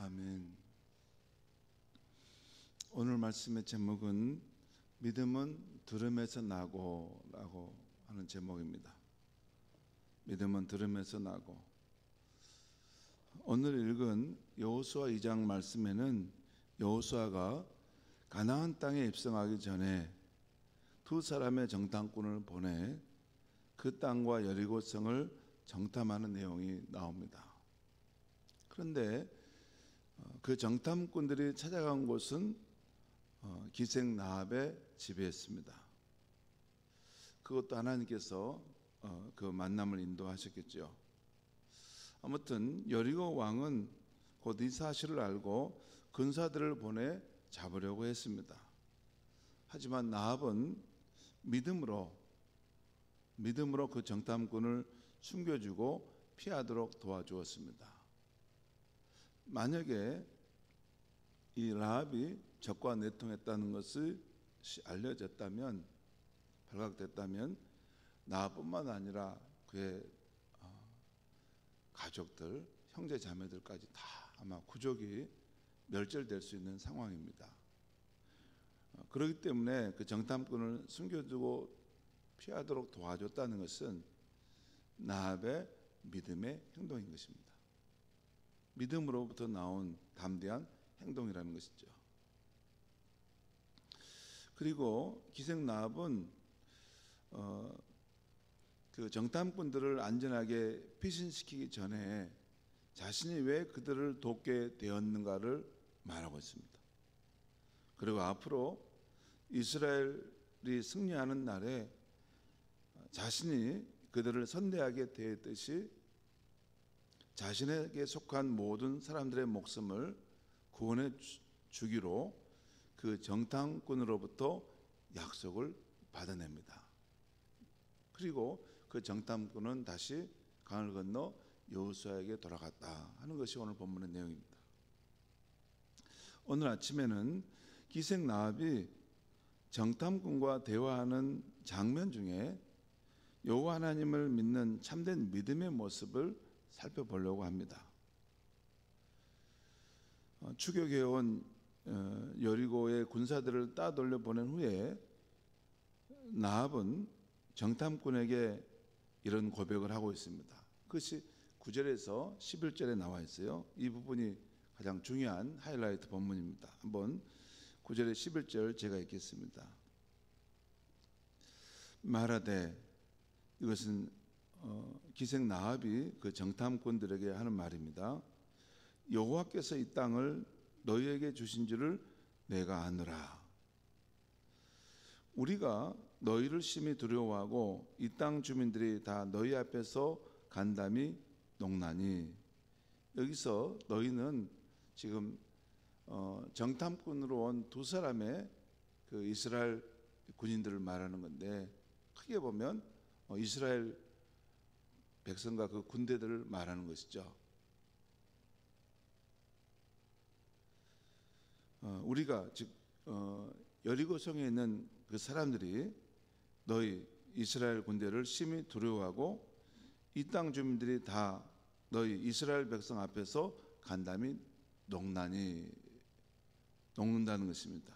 아멘. 오늘 말씀의 제목은 믿음은 들음에서 나고 라고 하는 제목입니다. 믿음은 들음에서 나고. 오늘 읽은 여호수아 2장 말씀에는 여호수아가 가나안 땅에 입성하기 전에 두 사람의 정탐꾼을 보내 그 땅과 여리고성을 정탐하는 내용이 나옵니다. 그런데 그 정탐꾼들이 찾아간 곳은 기생 라합의 집이었습니다. 그것도 하나님께서 그 만남을 인도하셨겠죠. 아무튼 여리고 왕은 곧 이 사실을 알고 군사들을 보내 잡으려고 했습니다. 하지만 라합은 믿음으로 그 정탐꾼을 숨겨주고 피하도록 도와주었습니다. 만약에 이 라합이 적과 내통했다는 것이 알려졌다면, 발각됐다면 라합뿐만 아니라 그의 가족들, 형제 자매들까지 다 아마 구족이 멸절될 수 있는 상황입니다. 그렇기 때문에 그 정탐꾼을 숨겨두고 피하도록 도와줬다는 것은 라합의 믿음의 행동인 것입니다. 믿음으로부터 나온 담대한 행동이라는 것이죠. 그리고 기생 라합은 그 정탐꾼들을 안전하게 피신시키기 전에 자신이 왜 그들을 돕게 되었는가를 말하고 있습니다. 그리고 앞으로 이스라엘이 승리하는 날에 자신이 그들을 선대하게 되었듯이 자신에게 속한 모든 사람들의 목숨을 구원해 주기로 그 정탐꾼으로부터 약속을 받아냅니다. 그리고 그 정탐꾼은 다시 강을 건너 여호수아에게 돌아갔다 하는 것이 오늘 본문의 내용입니다. 오늘 아침에는 기생 라합이 정탐꾼과 대화하는 장면 중에 여호와 하나님을 믿는 참된 믿음의 모습을 살펴보려고 합니다. 추격해온 여리고의 군사들을 따돌려 보낸 후에 라합은 정탐꾼에게 이런 고백을 하고 있습니다. 그것이 9절에서 11절에 나와 있어요. 이 부분이 가장 중요한 하이라이트 본문입니다. 한번 9절에 11절 제가 읽겠습니다. 말하되, 이것은 기생 라합이 그 정탐꾼들에게 하는 말입니다. 여호와께서 이 땅을 너희에게 주신 줄을 내가 아노라. 우리가 너희를 심히 두려워하고 이 땅 주민들이 다 너희 앞에서 간담이 농나니. 여기서 너희는 지금 정탐꾼으로 온 두 사람의 그 이스라엘 군인들을 말하는 건데, 크게 보면 이스라엘 백성과 그 군대들을 말하는 것이죠. 우리가 즉 여리고성에 있는 그 사람들이 너희 이스라엘 군대를 심히 두려워하고 이 땅 주민들이 다 너희 이스라엘 백성 앞에서 간담이 녹는다는 것입니다.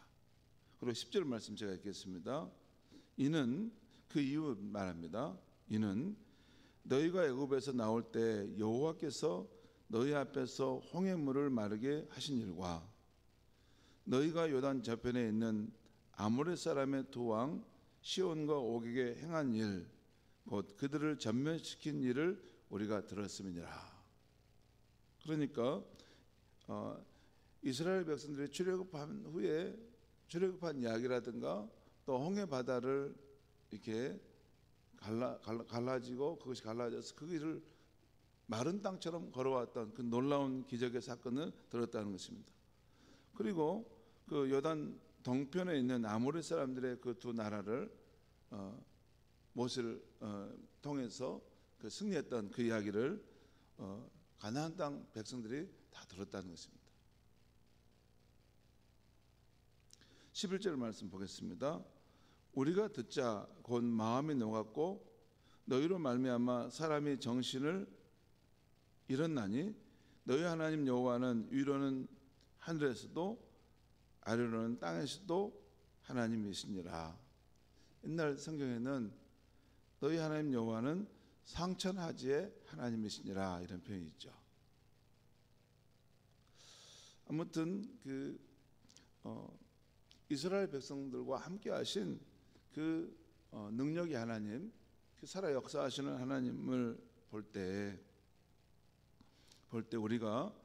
그리고 10절 말씀 제가 읽겠습니다. 이는 그 이유 말합니다. 이는 너희가 애굽에서 나올 때 여호와께서 너희 앞에서 홍해물을 마르게 하신 일과 너희가 요단 저편에 있는 아모레 사람의 두 왕 시온과 오격에 행한 일, 곧 그들을 전멸시킨 일을 우리가 들었음이니라. 그러니까 이스라엘 백성들이 출애굽한 후에 출애굽한 이야기라든가 또 홍해 바다를 이렇게 갈라지고 그것이 갈라져서 그 길을 마른 땅처럼 걸어왔던 그 놀라운 기적의 사건을 들었다는 것입니다. 그리고 그 요단 동편에 있는 아모리 사람들의 그 두 나라를 모세를 통해서 그 승리했던 그 이야기를 가나안 땅 백성들이 다 들었다는 것입니다. 11절 말씀 보겠습니다. 우리가 듣자 곧 마음이 녹았고 너희로 말미암아 사람이 정신을 잃었나니 너희 하나님 여호와는 위로는 하늘에서도 아래로는 땅에서도 하나님이시니라. 옛날 성경에는 너희 하나님 여호와는 상천하지의 하나님이시니라 이런 표현이 있죠. 아무튼 이스라엘 백성들과 함께 하신 그 능력의 하나님, 그 살아 역사하시는 하나님을 볼 때 우리가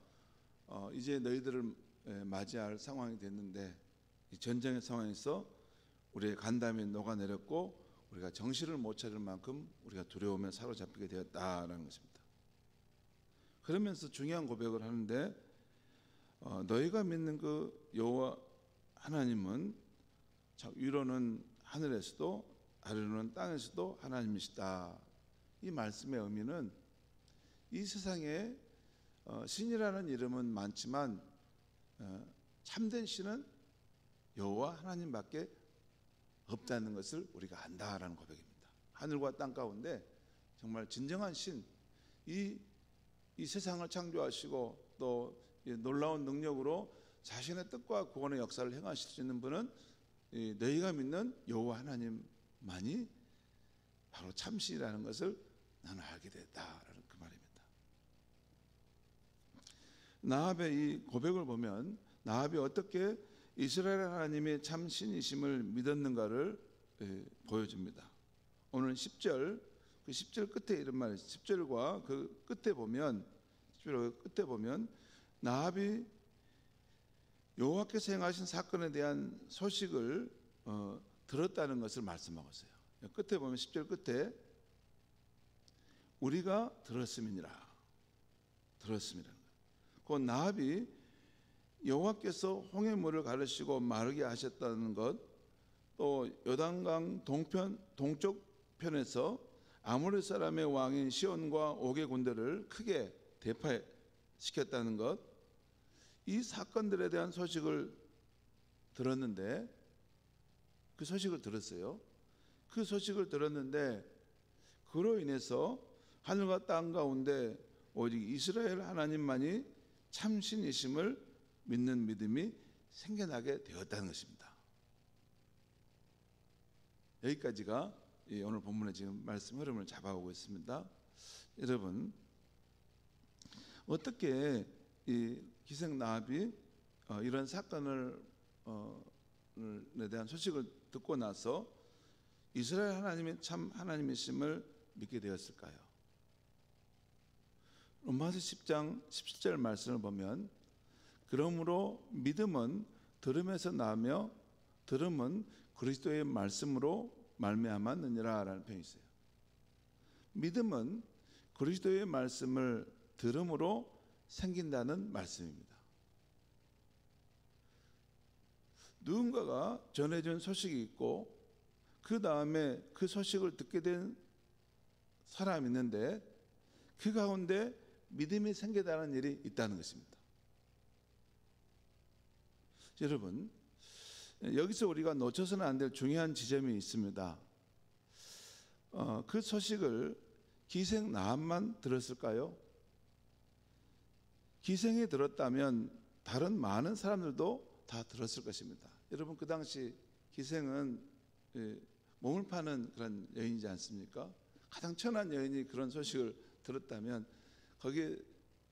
이제 너희들을 맞이할 상황이 됐는데, 이 전쟁의 상황에서 우리의 간담이 녹아내렸고 우리가 정신을 못 차릴 만큼 우리가 두려움에 사로잡히게 되었다라는 것입니다. 그러면서 중요한 고백을 하는데, 너희가 믿는 그 여호와 하나님은 위로는 하늘에서도 아래로는 땅에서도 하나님이시다. 이 말씀의 의미는 이 세상에 신이라는 이름은 많지만 참된 신은 여호와 하나님밖에 없다는 것을 우리가 안다라는 고백입니다. 하늘과 땅 가운데 정말 진정한 신, 이 세상을 창조하시고 또 놀라운 능력으로 자신의 뜻과 구원의 역사를 행하실 수 있는 분은 너희가 믿는 여호와 하나님만이 바로 참신이라는 것을 나는 알게 됐다라는 그 말입니다. 나합의 이 고백을 보면 나합이 어떻게 이스라엘 하나님의 참신이심을 믿었는가를 보여줍니다. 오늘 10절, 그 10절 끝에 이런 말이 있어요. 10절과 그 끝에 보면, 10절 끝에 보면 나합이 여호와께서 행하신 사건에 대한 소식을 들었다는 것을 말씀하고 있어요. 끝에 보면 10절 끝에 우리가 들었음이니라. 그 나합이 여호와께서 홍해물을 가르시고 마르게 하셨다는 것, 또 요단강 동쪽 편에서 아모리 사람의 왕인 시온과 옥의 군대를 크게 대파시켰다는 것, 이 사건들에 대한 소식을 들었는데, 그 소식을 들었어요. 그 소식을 들었는데 그로 인해서 하늘과 땅 가운데 오직 이스라엘 하나님만이 참신이심을 믿는 믿음이 생겨나게 되었다는 것입니다. 여기까지가 오늘 본문의 지금 말씀 흐름을 잡아오고 있습니다. 여러분, 어떻게 이 기생 나합이 이런 사건에 대한 소식을 듣고 나서 이스라엘 하나님의 참 하나님이심을 믿게 되었을까요? 로마서 10장 17절 말씀을 보면, 그러므로 믿음은 들음에서 나며 들음은 그리스도의 말씀으로 말미암았느니라 라는 표현이 있어요. 믿음은 그리스도의 말씀을 들음으로 생긴다는 말씀입니다. 누군가가 전해준 소식이 있고 그 다음에 그 소식을 듣게 된 사람이 있는데 그 가운데 믿음이 생겨나는 일이 있다는 것입니다. 여러분, 여기서 우리가 놓쳐서는 안 될 중요한 지점이 있습니다. 그 소식을 기생 나합만 들었을까요? 기생이 들었다면 다른 많은 사람들도 다 들었을 것입니다. 여러분, 그 당시 기생은 몸을 파는 그런 여인이지 않습니까? 가장 천한 여인이 그런 소식을 들었다면 거기에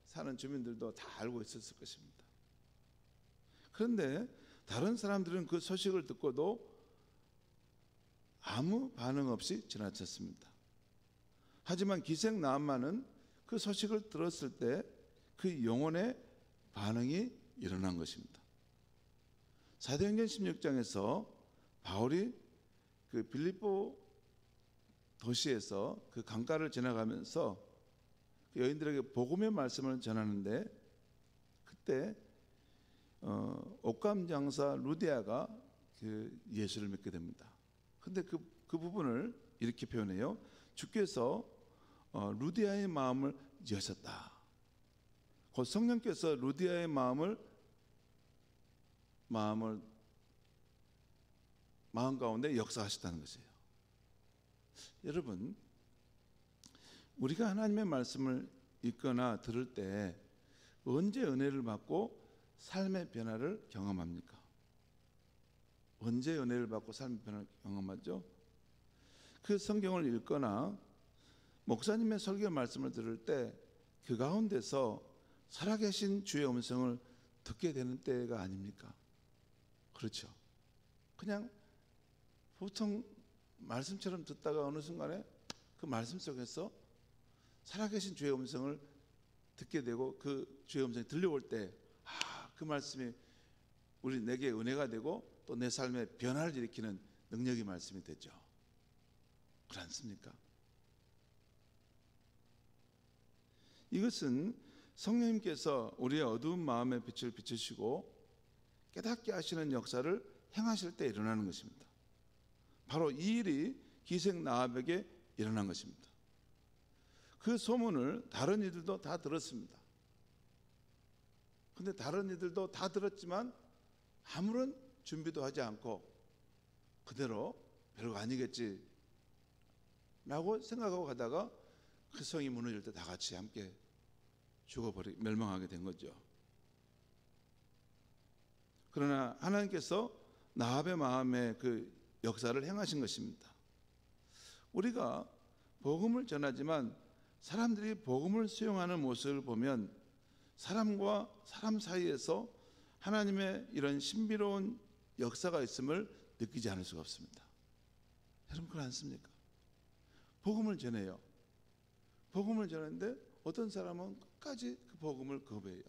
사는 주민들도 다 알고 있었을 것입니다. 그런데 다른 사람들은 그 소식을 듣고도 아무 반응 없이 지나쳤습니다. 하지만 기생 나합만은 그 소식을 들었을 때 그 영혼의 반응이 일어난 것입니다. 사도행전 16장에서 바울이 그 빌립보 도시에서 그 강가를 지나가면서 그 여인들에게 복음의 말씀을 전하는데, 그때 옥감 장사 루디아가 그 예수를 믿게 됩니다. 그런데 그 부분을 이렇게 표현해요. 주께서 루디아의 마음을 여셨다. 곧 성령께서 루디아의 마음 가운데 역사하셨다는 것이에요. 여러분, 우리가 하나님의 말씀을 읽거나 들을 때 언제 은혜를 받고 삶의 변화를 경험합니까? 언제 은혜를 받고 삶의 변화를 경험하죠? 그 성경을 읽거나 목사님의 설교 말씀을 들을 때 그 가운데서 살아계신 주의 음성을 듣게 되는 때가 아닙니까? 그렇죠. 그냥 보통 말씀처럼 듣다가 어느 순간에 그 말씀 속에서 살아계신 주의 음성을 듣게 되고 그 주의 음성이 들려올 때 그 말씀이 내게 은혜가 되고 또 내 삶에 변화를 일으키는 능력의 말씀이 되죠. 그렇지 않습니까? 이것은 성령님께서 우리의 어두운 마음의 빛을 비추시고 깨닫게 하시는 역사를 행하실 때 일어나는 것입니다. 바로 이 일이 기생 나합에게 일어난 것입니다. 그 소문을 다른 이들도 다 들었습니다. 근데 다른 이들도 다 들었지만 아무런 준비도 하지 않고 그대로 별거 아니겠지 라고 생각하고 가다가 그 성이 무너질 때 다 같이 함께 멸망하게 된 거죠. 그러나 하나님께서 나합의 마음에 그 역사를 행하신 것입니다. 우리가 복음을 전하지만 사람들이 복음을 수용하는 모습을 보면 사람과 사람 사이에서 하나님의 이런 신비로운 역사가 있음을 느끼지 않을 수가 없습니다. 여러분 그렇지 않습니까? 복음을 전해요. 복음을 전하는데 어떤 사람은 끝까지 그 복음을 거부해요.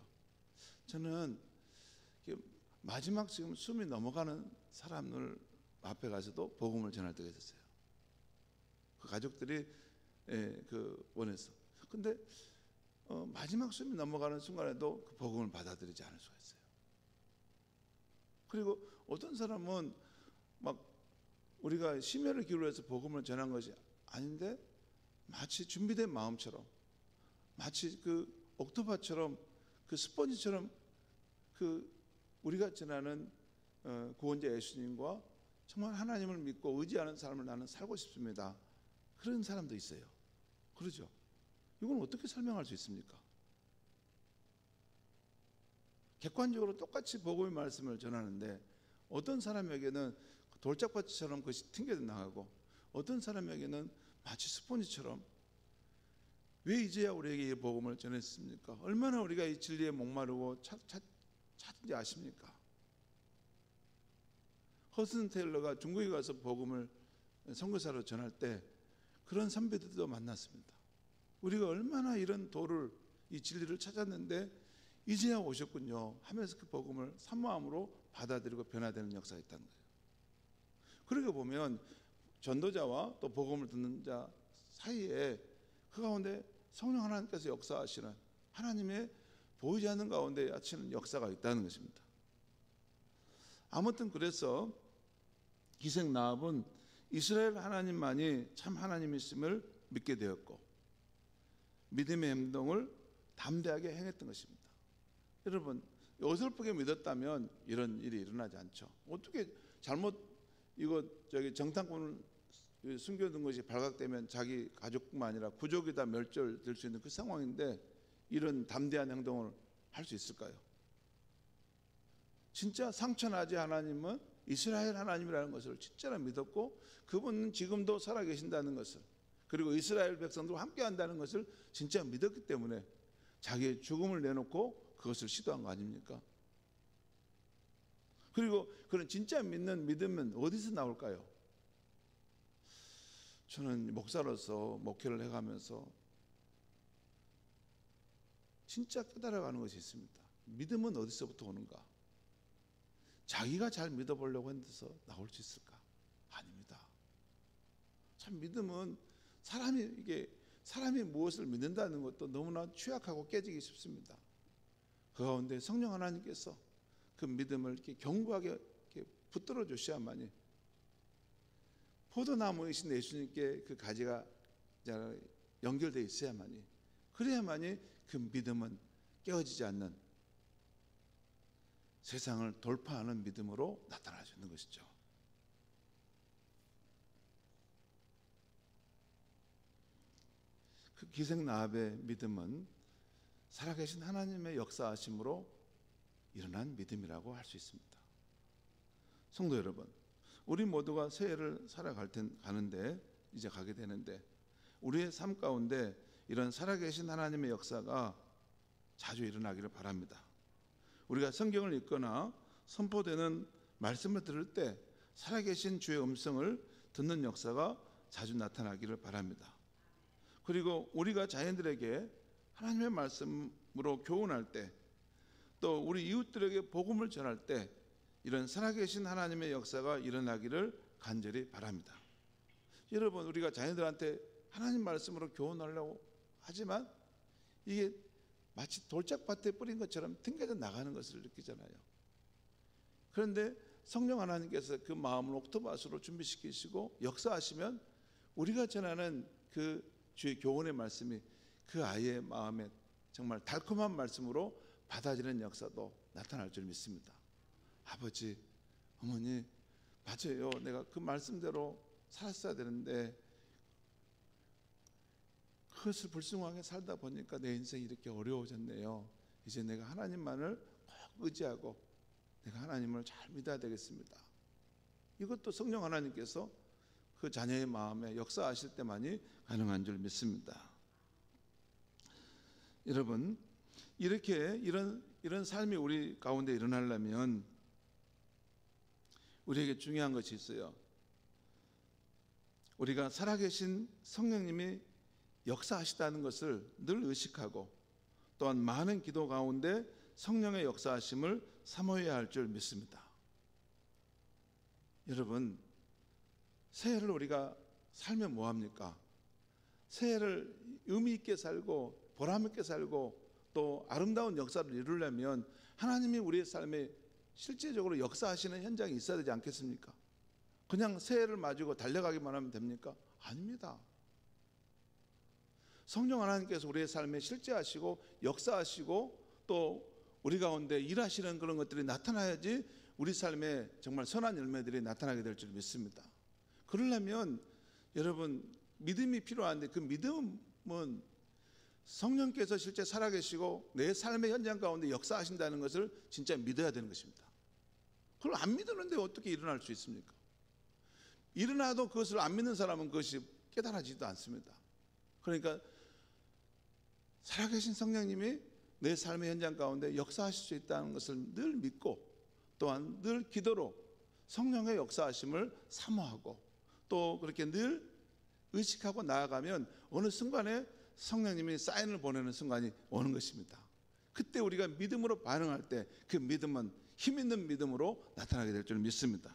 저는 마지막 지금 숨이 넘어가는 사람을 앞에 가서도 복음을 전할 때가 있었어요. 그 가족들이 원해서. 근데 마지막 숨이 넘어가는 순간에도 그 복음을 받아들이지 않을 수가 있어요. 그리고 어떤 사람은 막 우리가 심혈을 기울여서 복음을 전한 것이 아닌데 마치 준비된 마음처럼, 마치 그 옥토파처럼, 그 스펀지처럼 그 우리가 전하는 구원자 예수님과 정말 하나님을 믿고 의지하는 삶을 나는 살고 싶습니다. 그런 사람도 있어요. 그러죠. 이건 어떻게 설명할 수 있습니까? 객관적으로 똑같이 복음의 말씀을 전하는데 어떤 사람에게는 돌짝밭처럼 그것이 튕겨 나가고 어떤 사람에게는 마치 스폰지처럼 왜 이제야 우리에게 이 복음을 전했습니까? 얼마나 우리가 이 진리에 목마르고 찾는지 아십니까? 허슨 테일러가 중국에 가서 복음을 선교사로 전할 때 그런 선배들도 만났습니다. 우리가 얼마나 이런 도를, 이 진리를 찾았는데 이제야 오셨군요 하면서 그 복음을 산마음으로 받아들이고 변화되는 역사가 있다는 거예요. 그러게 보면 전도자와 또 복음을 듣는 자 사이에 그 가운데 성령 하나님께서 역사하시는 하나님의 보이지 않는 가운데 하시는 역사가 있다는 것입니다. 아무튼 그래서 기생 나합은 이스라엘 하나님만이 참 하나님이심을 믿게 되었고 믿음의 행동을 담대하게 행했던 것입니다. 여러분 어설프게 믿었다면 이런 일이 일어나지 않죠. 어떻게 잘못 정탐꾼을 숨겨둔 것이 발각되면 자기 가족뿐만 아니라 구족이 다 멸절될 수 있는 그 상황인데 이런 담대한 행동을 할 수 있을까요? 진짜 상처나지 하나님은 이스라엘 하나님이라는 것을 진짜로 믿었고 그분은 지금도 살아계신다는 것을 그리고 이스라엘 백성들과 함께한다는 것을 진짜 믿었기 때문에 자기의 죽음을 내놓고 그것을 시도한 거 아닙니까? 그리고 그런 진짜 믿는 믿음은 어디서 나올까요? 저는 목사로서 목회를 해가면서 진짜 깨달아가는 것이 있습니다. 믿음은 어디서부터 오는가? 자기가 잘 믿어보려고 해서 나올 수 있을까? 아닙니다. 참 믿음은 사람이 무엇을 믿는다는 것도 너무나 취약하고 깨지기 쉽습니다. 그 가운데 성령 하나님께서 그 믿음을 이렇게 견고하게 이렇게 붙들어 주셔야만이 포도나무이신 예수님께 그 가지가 연결되어 있어야만이 그래야만이 그 믿음은 깨어지지 않는 세상을 돌파하는 믿음으로 나타날 수 있는 것이죠. 그 기생 나합의 믿음은 살아계신 하나님의 역사하심으로 일어난 믿음이라고 할 수 있습니다. 성도 여러분, 우리 모두가 새해를 가는데 이제 가게 되는데 우리의 삶 가운데 이런 살아계신 하나님의 역사가 자주 일어나기를 바랍니다. 우리가 성경을 읽거나 선포되는 말씀을 들을 때 살아계신 주의 음성을 듣는 역사가 자주 나타나기를 바랍니다. 그리고 우리가 자녀들에게 하나님의 말씀으로 교훈할 때, 또 우리 이웃들에게 복음을 전할 때 이런 살아계신 하나님의 역사가 일어나기를 간절히 바랍니다. 여러분, 우리가 자녀들한테 하나님 말씀으로 교훈하려고 하지만 이게 마치 돌짝밭에 뿌린 것처럼 튕겨져 나가는 것을 느끼잖아요. 그런데 성령 하나님께서 그 마음을 옥토밭으로 준비시키시고 역사하시면 우리가 전하는 그 주의 교훈의 말씀이 그 아이의 마음에 정말 달콤한 말씀으로 받아지는 역사도 나타날 줄 믿습니다. 아버지, 어머니, 맞아요. 내가 그 말씀대로 살았어야 되는데 그것을 불순하게 살다 보니까 내 인생이 이렇게 어려워졌네요. 이제 내가 하나님만을 꼭 의지하고 내가 하나님을 잘 믿어야 되겠습니다. 이것도 성령 하나님께서 그 자녀의 마음에 역사하실 때만이 가능한 줄 믿습니다. 여러분, 이렇게 이런 삶이 우리 가운데 일어나려면 우리에게 중요한 것이 있어요. 우리가 살아계신 성령님이 역사하시다는 것을 늘 의식하고 또한 많은 기도 가운데 성령의 역사하심을 사모해야 할 줄 믿습니다. 여러분, 새해를 우리가 살면 뭐합니까? 새해를 의미 있게 살고 보람 있게 살고 또 아름다운 역사를 이루려면 하나님이 우리의 삶에 실제적으로 역사하시는 현장이 있어야 되지 않겠습니까? 그냥 새해를 맞이고 달려가기만 하면 됩니까? 아닙니다. 성령 하나님께서 우리의 삶에 실제하시고 역사하시고 또 우리 가운데 일하시는 그런 것들이 나타나야지 우리 삶에 정말 선한 열매들이 나타나게 될 줄 믿습니다. 그러려면 여러분, 믿음이 필요한데 그 믿음은 성령께서 실제 살아계시고 내 삶의 현장 가운데 역사하신다는 것을 진짜 믿어야 되는 것입니다. 그걸 안 믿었는데 어떻게 일어날 수 있습니까? 일어나도 그것을 안 믿는 사람은 그것이 깨달아지지도 않습니다. 그러니까 살아계신 성령님이 내 삶의 현장 가운데 역사하실 수 있다는 것을 늘 믿고 또한 늘 기도로 성령의 역사하심을 사모하고 또 그렇게 늘 의식하고 나아가면 어느 순간에 성령님이 사인을 보내는 순간이 오는 것입니다. 그때 우리가 믿음으로 반응할 때 그 믿음은 힘 있는 믿음으로 나타나게 될 줄 믿습니다.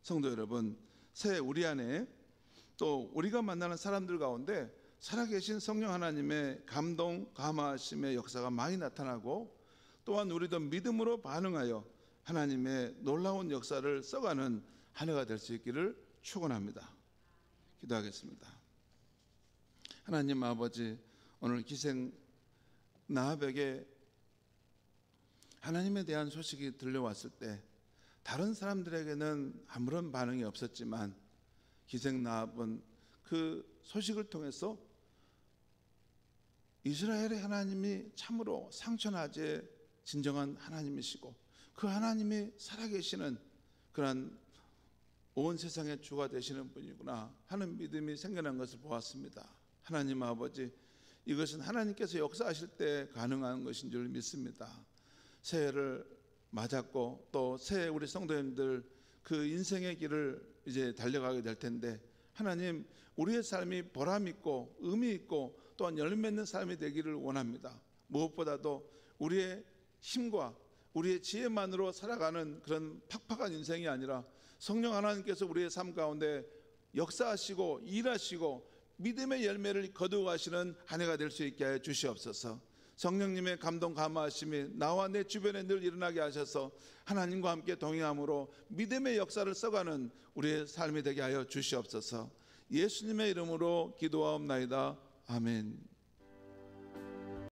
성도 여러분, 새해 우리 안에 또 우리가 만나는 사람들 가운데 살아계신 성령 하나님의 감동, 감화하심의 역사가 많이 나타나고 또한 우리도 믿음으로 반응하여 하나님의 놀라운 역사를 써가는 한 해가 될 수 있기를 축원합니다. 기도하겠습니다. 하나님 아버지, 오늘 기생 나합에게 하나님에 대한 소식이 들려왔을 때 다른 사람들에게는 아무런 반응이 없었지만 기생 나합은 그 소식을 통해서 이스라엘의 하나님이 참으로 상처나제 진정한 하나님이시고 그 하나님이 살아계시는 그런 온 세상의 주가 되시는 분이구나 하는 믿음이 생겨난 것을 보았습니다. 하나님 아버지, 이것은 하나님께서 역사하실 때 가능한 것인 줄 믿습니다. 새해를 맞았고 또 새해 우리 성도님들 그 인생의 길을 이제 달려가게 될 텐데 하나님, 우리의 삶이 보람 있고 의미 있고 또한 열매 맺는 삶이 되기를 원합니다. 무엇보다도 우리의 힘과 우리의 지혜만으로 살아가는 그런 팍팍한 인생이 아니라 성령 하나님께서 우리의 삶 가운데 역사하시고 일하시고 믿음의 열매를 거두어가시는 한 해가 될 수 있게 하여 주시옵소서. 성령님의 감동 감화하심이 나와 내 주변에 늘 일어나게 하셔서 하나님과 함께 동행함으로 믿음의 역사를 써가는 우리의 삶이 되게 하여 주시옵소서. 예수님의 이름으로 기도하옵나이다. 아멘.